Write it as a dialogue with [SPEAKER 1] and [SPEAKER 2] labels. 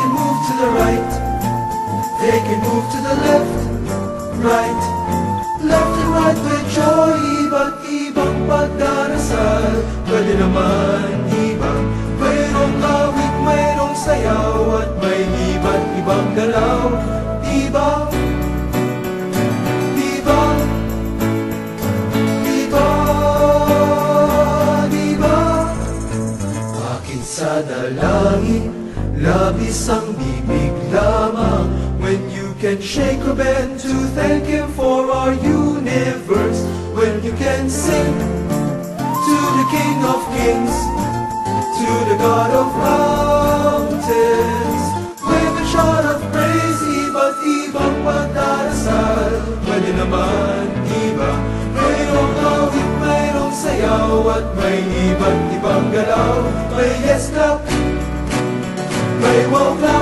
[SPEAKER 1] can move to the right, they can move to the left, right, left and right with joy. Iba't ibang pagdarasal, pwede naman iba. Mayroong awit, mayroong sayaw, at may iba't ibang galaw. Diba? Diba? Diba? Diba? Akin sa dalangin, labis ang bibig lamang, when you can shake a bend to thank Him for our universe. When you can sing to the King of Kings, to the God of mountains, with a shout of praise. Iba't ibang pagdarasal, pwede naman iba. Mayroong awit, mayroong sayaw, at may iba't ibang galaw. May yes clap, may wow clap.